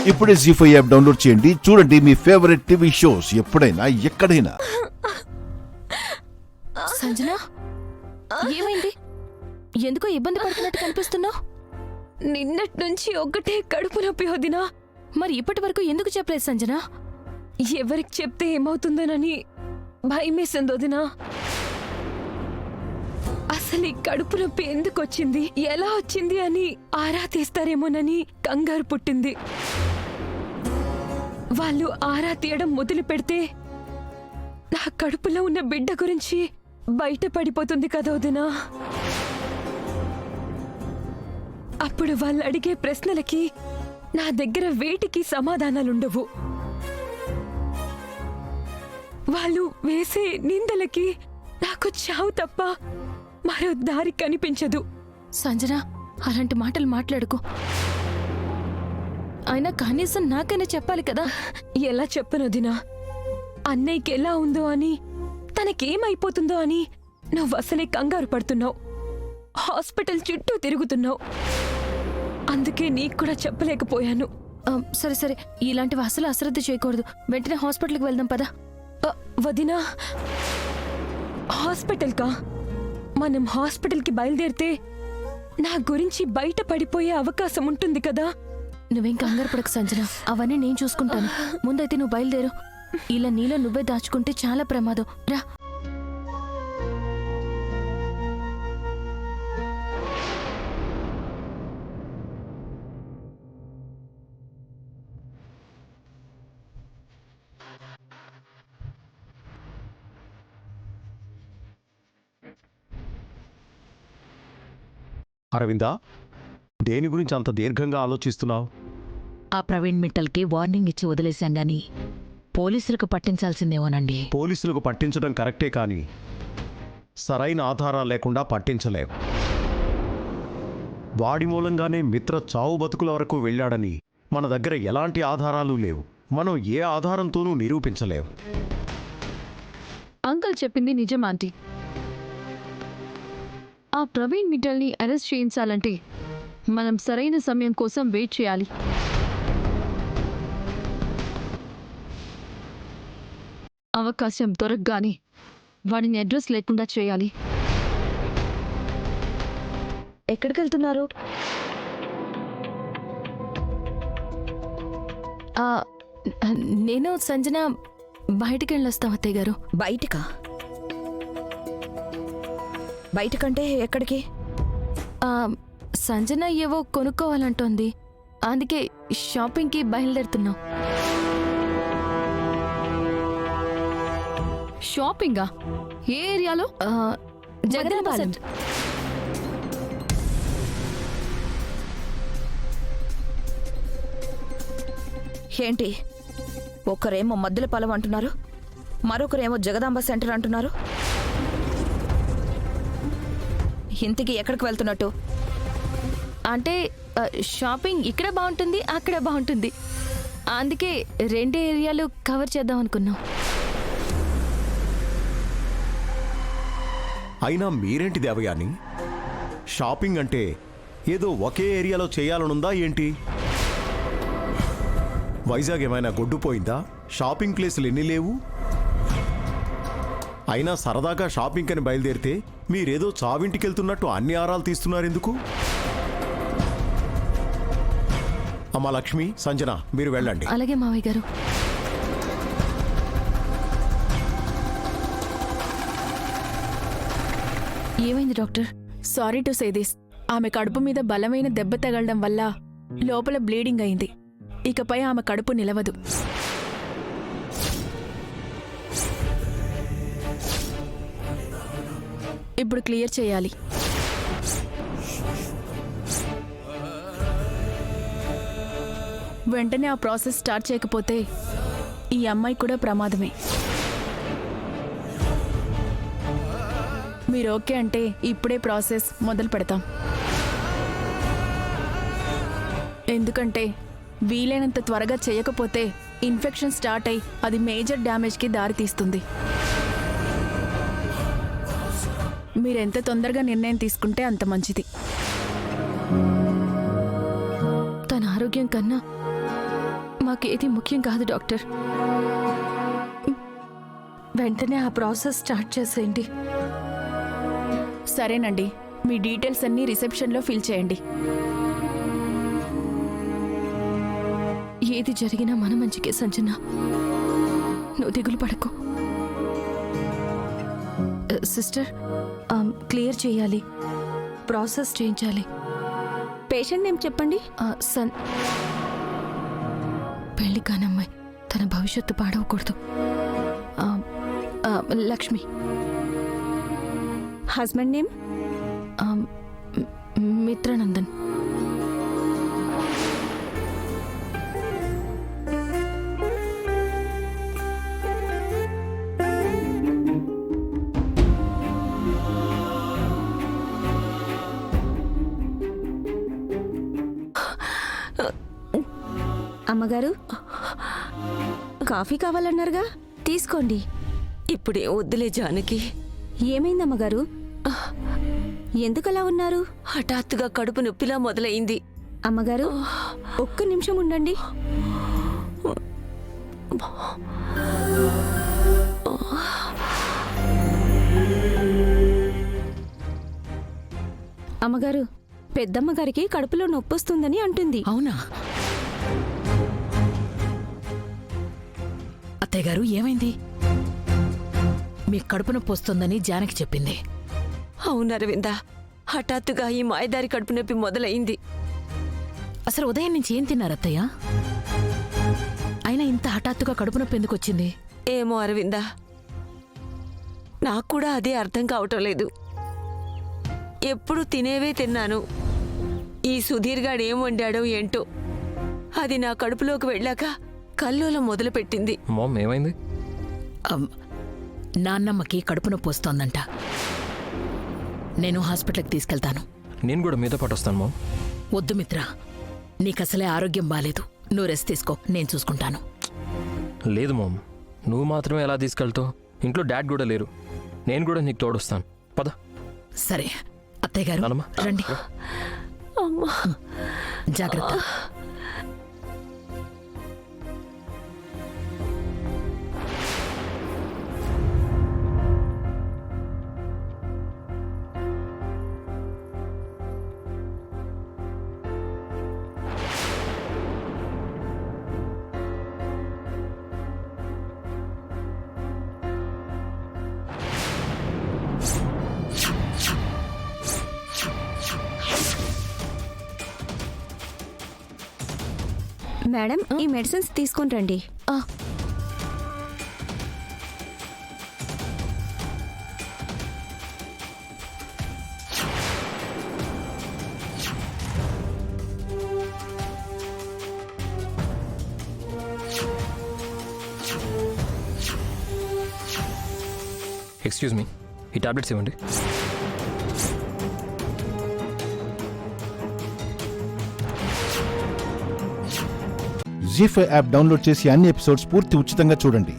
ఇప్పుడే జీ5 app download చేయండి. చూడండి మీ ఫేవరెట్ టీవీ షోస్ ఎప్పుడైనా ఎక్కడైనా. సంజన, ఏమైంది? ఎందుకో ఇబ్బంది పడుతున్నట్టు కనిపిస్తున్నావు. నిన్నటి నుంచి ఒకటే కడుపు నొప్పి వదినా. మరి ఇప్పటి వరకు ఎందుకు చెప్పలేదు సంజన? ఎవరికి చెప్తే ఏమవుతుందోనని భయమేసింది వదినా. అసలు ఈ కడుపు నొప్పి ఎందుకు వచ్చింది, ఎలా వచ్చింది అని ఆరా తీస్తారేమోనని కంగారు పుట్టింది. వాళ్ళు ఆరా తీయడం మొదలు పెడితే నా కడుపులో ఉన్న బిడ్డ గురించి బయట పడిపోతుంది కదా వదినా. అప్పుడు వాళ్ళు అడిగే ప్రశ్నలకి నా దగ్గర వేటికి సమాధానాలుండవు. వాళ్ళు వేసే నిందలకి నాకు చావు తప్ప మరో దారి కనిపించదు. సంజన, అలాంటి మాటలు మాట్లాడుకో. అయినా కనీసం నాకైనా చెప్పాలి కదా. ఎలా చెప్పనొదినా? అన్నయ్యకి ఎలా ఉందో అని, తనకేమైపోతుందో అని నువ్వు అసలే కంగారు పడుతున్నావు. హాస్పిటల్ చుట్టూ తిరుగుతున్నావు. అందుకే నీకు కూడా చెప్పలేకపోయాను. సరే సరే, ఇలాంటివి అసలు అశ్రద్ధ చేయకూడదు. వెంటనే హాస్పిటల్కి వెళ్దాం పదా. వదినా, హాస్పిటల్కా? మనం హాస్పిటల్కి బయలుదేరితే నా గురించి బయట పడిపోయే అవకాశం ఉంటుంది కదా. నువ్వేం కంగారు పడకు సంజన, అవన్నీ నేను చూసుకుంటాను. ముందైతే నువ్వు బయలుదేరు. ఇలా నీలో నువ్వే దాచుకుంటే చాలా ప్రమాదం. రా. అరవిందా, దేని గురించి అంత దీర్ఘంగా ఆలోచిస్తున్నావు? ఆ ప్రవీణ్ మిట్టల్కి వార్నింగ్ ఇచ్చి వదిలేశాం గాని పోలీసులకు పట్టించాల్సిందేమోనండి. పోలీసులకు పట్టించడం కరెక్టే, కానీ సరైన ఆధారాలు లేకుండా పట్టించలేవు. వాడి మూలంగానే మిత్ర చావు బతుకుల వరకు వెళ్ళాడని మన దగ్గర ఎలాంటి ఆధారాలు లేవు. మనం ఏ ఆధారంతోనూ నిరూపించలేవు. అంకుల్ చెప్పింది నిజం ఆంటీ. ఆ ప్రవీణ్ మిట్టల్ని అరెస్ట్ చేయించాలంటే మనం సరైన సమయం కోసం వెయిట్ చేయాలి. అవకాశం దొరకగానే వాడిని అడ్రస్ లేకుండా చేయాలి. ఎక్కడికి వెళ్తున్నారు? నేను సంజన బయటికి వెళ్ళొస్తాం అత్తయ్య గారు. బయటకా? బయటకంటే ఎక్కడికి? సంజన ఏవో కొనుక్కోవాలంటోంది, అందుకే షాపింగ్కి బయలుదేరుతున్నాం. షాపింగా? ఏ ఏరియాలో? జగదాంబ సెంటర్. ఏంటి, ఒకరేమో మద్దులపాలెం అంటున్నారు, మరొకరేమో జగదాంబ సెంటర్ అంటున్నారు. ఇంతకీ ఎక్కడికి వెళ్తున్నట్టు? అంటే షాపింగ్ ఇక్కడ బాగుంటుంది, అక్కడ బాగుంటుంది, అందుకే రెండు ఏరియాలు కవర్ చేద్దాం అనుకున్నాం. అయినా మీరేంటి దేవయాని, షాపింగ్ అంటే ఏదో ఒకే ఏరియాలో చేయాలనుందా ఏంటి? వైజాగ్ ఏమైనా గొడ్డుపోయిందా? షాపింగ్ ప్లేసులు ఎన్ని లేవు? అయినా సరదాగా షాపింగ్ అని బయలుదేరితే మీరేదో చావింటికెళ్తున్నట్టు అన్ని ఆరాలు తీస్తున్నారు ఎందుకు? అమ్మా లక్ష్మి, సంజన, మీరు వెళ్ళండి. అలాగే మావయ్య గారు. ఏమైంది doctor? Sorry to say this, ఆమె కడుపు మీద బలమైన దెబ్బ తగలడం వల్ల లోపల బ్లీడింగ్ అయింది. ఇకపై ఆమె కడుపు నిలవదు. ఇప్పుడు క్లియర్ చేయాలి. వెంటనే ఆ ప్రాసెస్ స్టార్ట్ చేయకపోతే ఈ అమ్మాయి కూడా ప్రమాదమే. మీరు ఓకే అంటే ఇప్పుడే ప్రాసెస్ మొదలు పెడతాం. ఎందుకంటే వీలైనంత త్వరగా చేయకపోతే ఇన్ఫెక్షన్ స్టార్ట్ అయి అది మేజర్ డ్యామేజ్కి దారితీస్తుంది. మీరెంత తొందరగా నిర్ణయం తీసుకుంటే అంత మంచిది. తన ఆరోగ్యం కన్నా మాకేది ముఖ్యం కాదు డాక్టర్. వెంటనే ఆ ప్రాసెస్ స్టార్ట్ చేసేయండి. సరేనండి, మీ డీటెయిల్స్ అన్నీ రిసెప్షన్లో ఫిల్ చేయండి. ఏది జరిగినా మన మంచికే సంజన, నువ్వు దిగులు పడకు. సిస్టర్, క్లియర్ చేయాలి, ప్రాసెస్ చేయించాలి. పేషెంట్ నేమ్ చెప్పండి. పెళ్లి కానమ్మాయి, తన భవిష్యత్తు పాడవకూడదు. లక్ష్మి. Husband name? మిత్రానందన్. అమ్మగారు, కాఫీ కావాలన్నారుగా, తీసుకోండి. ఇప్పుడే వద్దులే జానకి. ఏమైందమ్మగారు? ఎందుకలా ఉన్నారు? హఠాత్తుగా కడుపు నొప్పిలా మొదలైంది. అమ్మగారు, ఒక్క నిమిషం ఉండండి. అమ్మగారు, పెద్దమ్మగారికి కడుపులో నొప్పొస్తుందని అంటుంది. అవునా? అత్తయ్య గారు, ఏమైంది? మీ కడుపు నొప్పి వస్తుందని జానకి చెప్పింది. అవును అరవింద, హఠాత్తుగా ఈ మాయదారి కడుపు నొప్పి మొదలైంది. అసలు ఉదయం నుంచి ఏం తిన్నారు అత్తయ్య? అయినా ఇంత హఠాత్తుగా కడుపు నొప్పి ఎందుకు వచ్చింది? ఏమో అరవింద, నాకు కూడా అదే అర్థం కావటం లేదు. ఎప్పుడు తినేవే తిన్నాను. ఈ సుధీర్గాడు ఏం వండాడో ఏంటో, అది నా కడుపులోకి వెళ్ళాక కల్లోలం మొదలుపెట్టింది. మామ్, ఏమైంది? నాన్నమ్మకి కడుపు నొప్పి వస్తోందంట. నేను హాస్పిటల్కి తీసుకెళ్తాను. నేను కూడా మీతో పాటు వస్తాను మామ్. వద్దు మిత్ర, నీకసలే ఆరోగ్యం బాలేదు. నువ్వు రెస్ట్ తీసుకో, నేను చూసుకుంటాను. లేదు మామ్, నువ్వు మాత్రమే ఎలా తీసుకెళ్తావు? ఇంట్లో డాడ్ కూడా లేరు. నేను కూడా నీకు తోడొస్తాను. పద. సరే అత్తయ్య గారు, నానమ్మ. రండి. అమ్మా, జాగ్రత్త. మేడం, ఈ మెడిసిన్స్ తీసుకొని రండి. ఎక్స్క్యూజ్ మీ, ఈ టాబ్లెట్స్ ఇవ్వండి. జీ5 యాప్ డౌన్లోడ్ చేసి అన్ని ఎపిసోడ్స్ పూర్తి ఉచితంగా చూడండి.